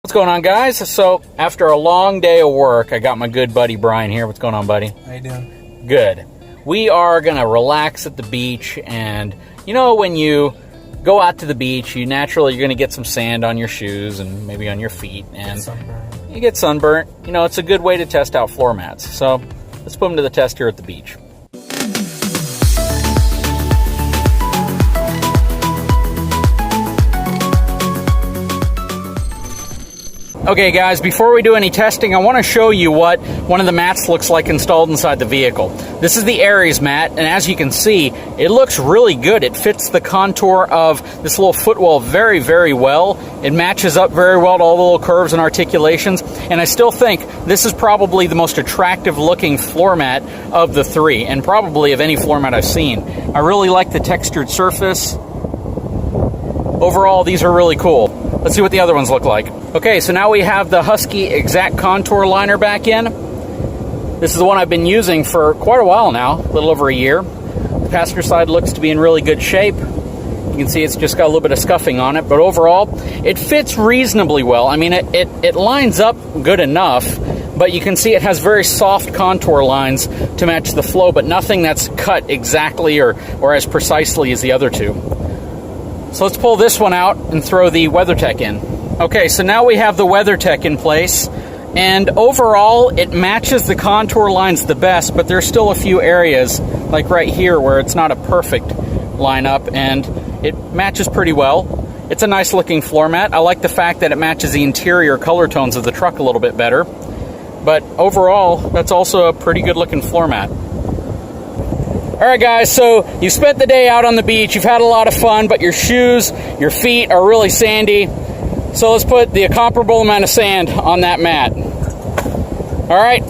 What's going on, guys? So after a long day of work, I got my good buddy Brian here. What's going on, buddy? How you doing? Good. We are gonna relax at the beach, and you know, when you go out to the beach, you're gonna get some sand on your shoes and maybe on your feet, and you get sunburnt. You know, it's a good way to test out floor mats. So let's put them to the test here at the beach. Okay guys, before we do any testing, I want to show you what one of the mats looks like installed inside the vehicle. This is the Aries mat, and as you can see, it looks really good. It fits the contour of this little footwell very, very well. It matches up very well to all the little curves and articulations, and I still think this is probably the most attractive looking floor mat of the three, and probably of any floor mat I've seen. I really like the textured surface. Overall, these are really cool. Let's see what the other ones look like. Okay, so now we have the Husky Exact Contour Liner back in. This is the one I've been using for quite a while now, a little over a year. The passenger side looks to be in really good shape. You can see it's just got a little bit of scuffing on it, but overall, it fits reasonably well. I mean, it lines up good enough, but you can see it has very soft contour lines to match the flow, but nothing that's cut exactly or as precisely as the other two. So let's pull this one out and throw the WeatherTech in. Okay, so now we have the WeatherTech in place, and overall it matches the contour lines the best, but there's still a few areas, like right here, where it's not a perfect lineup, and it matches pretty well. It's a nice looking floor mat. I like the fact that it matches the interior color tones of the truck a little bit better, but overall, that's also a pretty good looking floor mat. Alright guys, so you spent the day out on the beach, you've had a lot of fun, but your shoes, your feet are really sandy. So let's put the comparable amount of sand on that mat. Alright,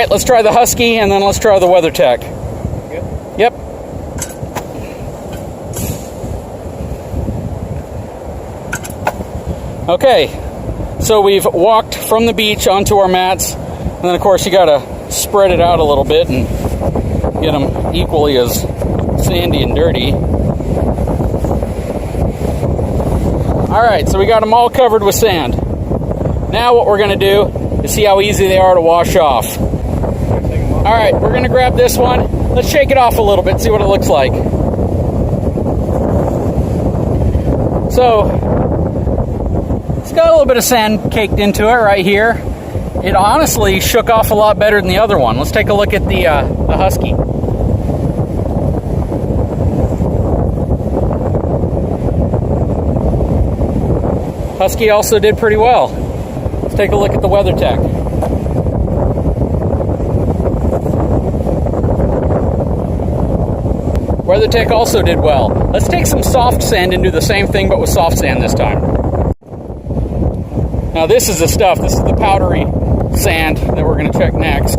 let's try the Husky and then let's try the WeatherTech. Yep. Okay, so we've walked from the beach onto our mats, and then of course you gotta spread it out a little bit and get them equally as sandy and dirty. Alright, so we got them all covered with sand. Now what we're going to do is see how easy they are to wash off. Alright, we're going to grab this one. Let's shake it off a little bit, see what it looks like. So, it's got a little bit of sand caked into it right here. It honestly shook off a lot better than the other one. Let's take a look at the Husky. Husky also did pretty well. Let's take a look at the WeatherTech. WeatherTech also did well. Let's take some soft sand and do the same thing, but with soft sand this time. Now this is the stuff, this is the powdery sand that we're going to check next.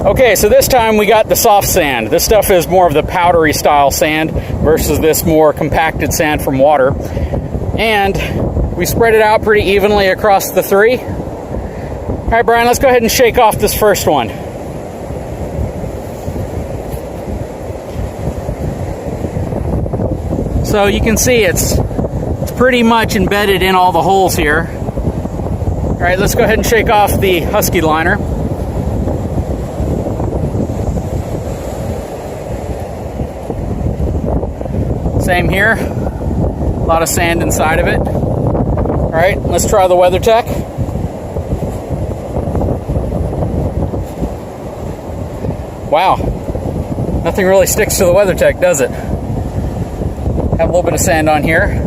Okay, so this time we got the soft sand. This stuff is more of the powdery style sand versus this more compacted sand from water. And we spread it out pretty evenly across the three. All right, Brian, let's go ahead and shake off this first one. So you can see it's pretty much embedded in all the holes here. All right, let's go ahead and shake off the Husky liner. Same here, a lot of sand inside of it. All right, let's try the WeatherTech. Wow, nothing really sticks to the WeatherTech, does it? Have a little bit of sand on here.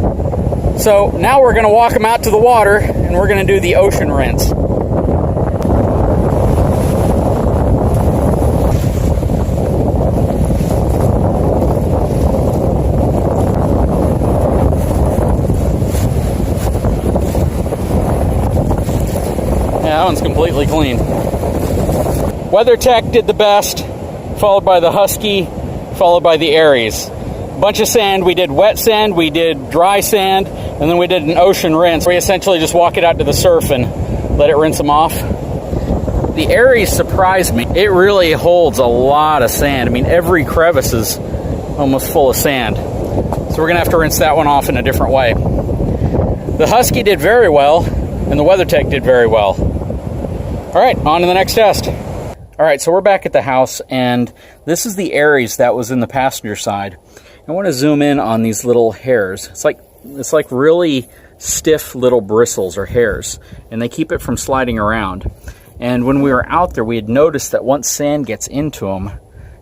So now we're gonna walk them out to the water and we're gonna do the ocean rinse. Yeah, that one's completely clean. WeatherTech did the best, followed by the Husky, followed by the Aries. bunch of sand. We did wet sand, we did dry sand, and then we did an ocean rinse. We essentially just walk it out to the surf and let it rinse them off. The Aries surprised me. It really holds a lot of sand. I mean, every crevice is almost full of sand. So we're gonna have to rinse that one off in a different way. The Husky did very well, and the WeatherTech did very well. All right, on to the next test. All right, so we're back at the house, and this is the Aries that was in the passenger side. I want to zoom in on these little hairs. It's like really stiff little bristles or hairs, and they keep it from sliding around. And when we were out there, we had noticed that once sand gets into them,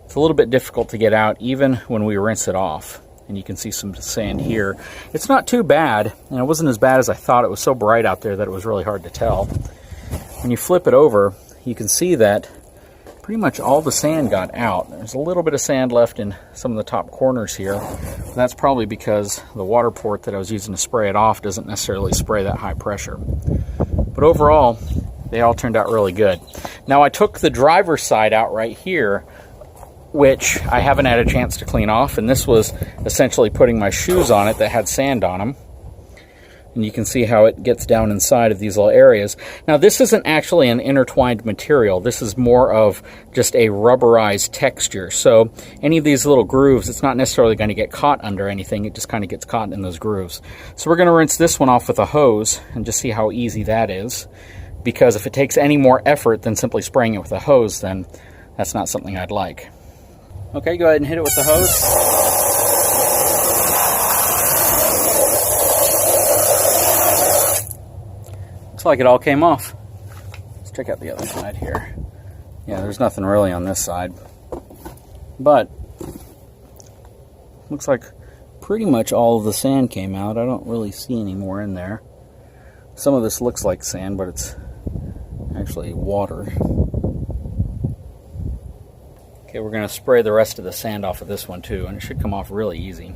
it's a little bit difficult to get out, even when we rinse it off. And you can see some sand here. It's not too bad, and it wasn't as bad as I thought. It was so bright out there that it was really hard to tell. When you flip it over, you can see that pretty much all the sand got out. There's a little bit of sand left in some of the top corners here. That's probably because the water port that I was using to spray it off doesn't necessarily spray that high pressure. But overall, they all turned out really good. Now I took the driver's side out right here, which I haven't had a chance to clean off, and this was essentially putting my shoes on it that had sand on them. And you can see how it gets down inside of these little areas. Now this isn't actually an intertwined material. This is more of just a rubberized texture. So any of these little grooves, it's not necessarily going to get caught under anything. It just kind of gets caught in those grooves. So we're going to rinse this one off with a hose and just see how easy that is. Because if it takes any more effort than simply spraying it with a hose, then that's not something I'd like. Okay, go ahead and hit it with the hose. Looks like it all came off. Let's check out the other side here. Yeah, there's nothing really on this side. But looks like pretty much all of the sand came out. I don't really see any more in there. Some of this looks like sand, but it's actually water. Okay, we're going to spray the rest of the sand off of this one too, and it should come off really easy.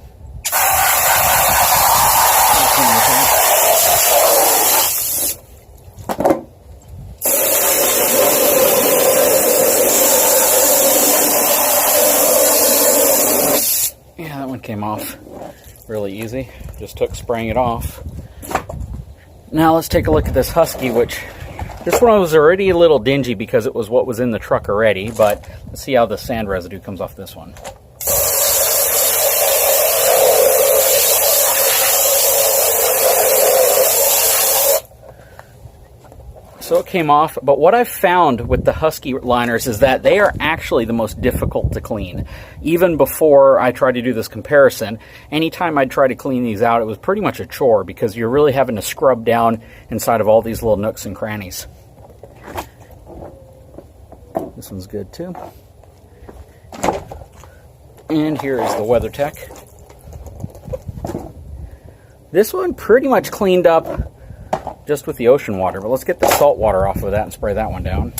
Yeah, that one came off really easy. Just took spraying it off. Now let's take a look at this Husky, which this one was already a little dingy because it was what was in the truck already, but let's see how the sand residue comes off this one. So it came off, but what I've found with the Husky liners is that they are actually the most difficult to clean. Even before I tried to do this comparison, anytime I'd try to clean these out, it was pretty much a chore because you're really having to scrub down inside of all these little nooks and crannies. This one's good too. And here is the WeatherTech. This one pretty much cleaned up just with the ocean water, but let's get the salt water off of that and spray that one down.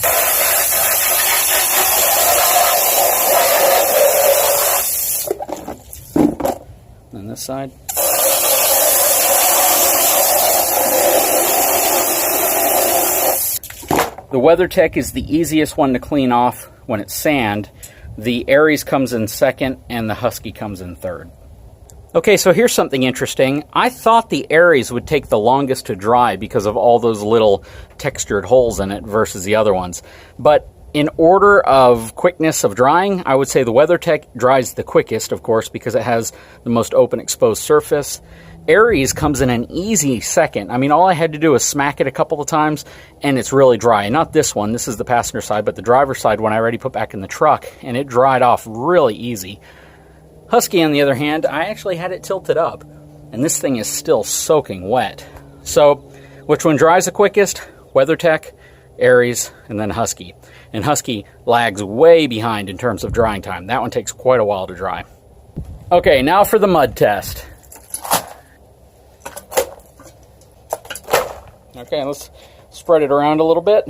And this side. The WeatherTech is the easiest one to clean off when it's sand. The Aries comes in second and the Husky comes in third. Okay, so here's something interesting. I thought the Aries would take the longest to dry because of all those little textured holes in it versus the other ones. But in order of quickness of drying, I would say the WeatherTech dries the quickest, of course, because it has the most open exposed surface. Aries comes in an easy second. I mean, all I had to do was smack it a couple of times and it's really dry. And not this one, this is the passenger side, but the driver's side one I already put back in the truck and it dried off really easy. Husky, on the other hand, I actually had it tilted up, and this thing is still soaking wet. So, which one dries the quickest? WeatherTech, Aries, and then Husky. And Husky lags way behind in terms of drying time. That one takes quite a while to dry. Okay, now for the mud test. Okay, let's spread it around a little bit.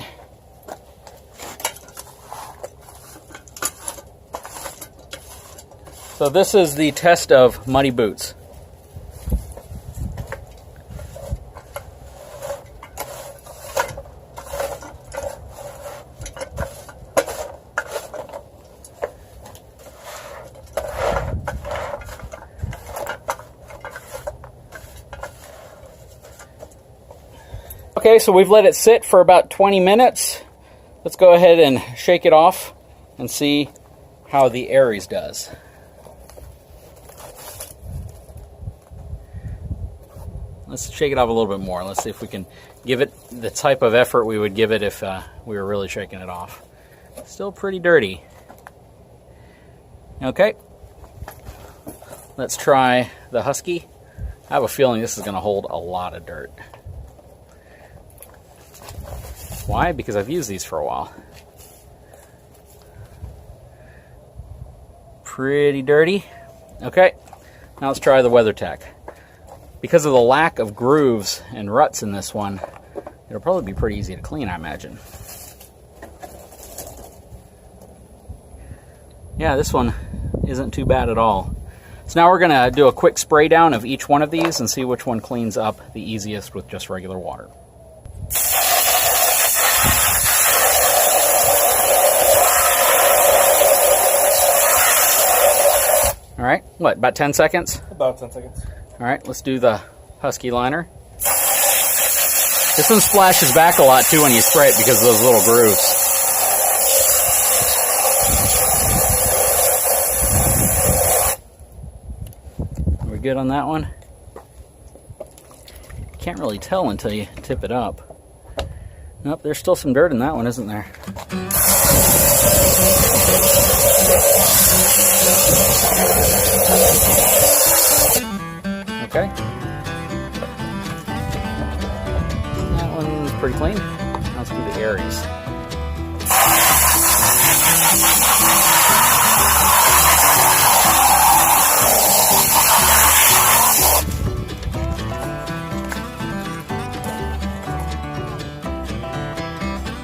So this is the test of muddy boots. Okay, so we've let it sit for about 20 minutes. Let's go ahead and shake it off and see how the Aries does. Let's shake it off a little bit more. Let's see if we can give it the type of effort we would give it if we were really shaking it off. Still pretty dirty. Okay, let's try the Husky. I have a feeling this is going to hold a lot of dirt. Why? Because I've used these for a while. Pretty dirty. Okay, now let's try the WeatherTech. Because of the lack of grooves and ruts in this one, it'll probably be pretty easy to clean, I imagine. Yeah, this one isn't too bad at all. So now we're going to do a quick spray down of each one of these and see which one cleans up the easiest with just regular water. All right, what, about 10 seconds? About 10 seconds. All right, let's do the Husky liner. This one splashes back a lot too when you spray it because of those little grooves. Are we good on that one? Can't really tell until you tip it up. Nope, there's still some dirt in that one, isn't there? Okay. That one's pretty clean. Now let's do the Aries.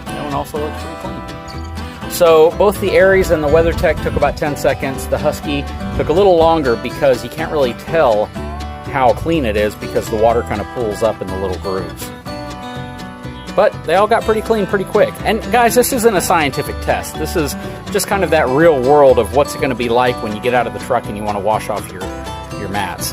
That one also looks pretty clean. So both the Aries and the WeatherTech took about 10 seconds. The Husky took a little longer because you can't really tell how clean it is because the water kind of pools up in the little grooves. But they all got pretty clean pretty quick. And guys, this isn't a scientific test. This is just kind of that real world of what's it going to be like when you get out of the truck and you want to wash off your mats.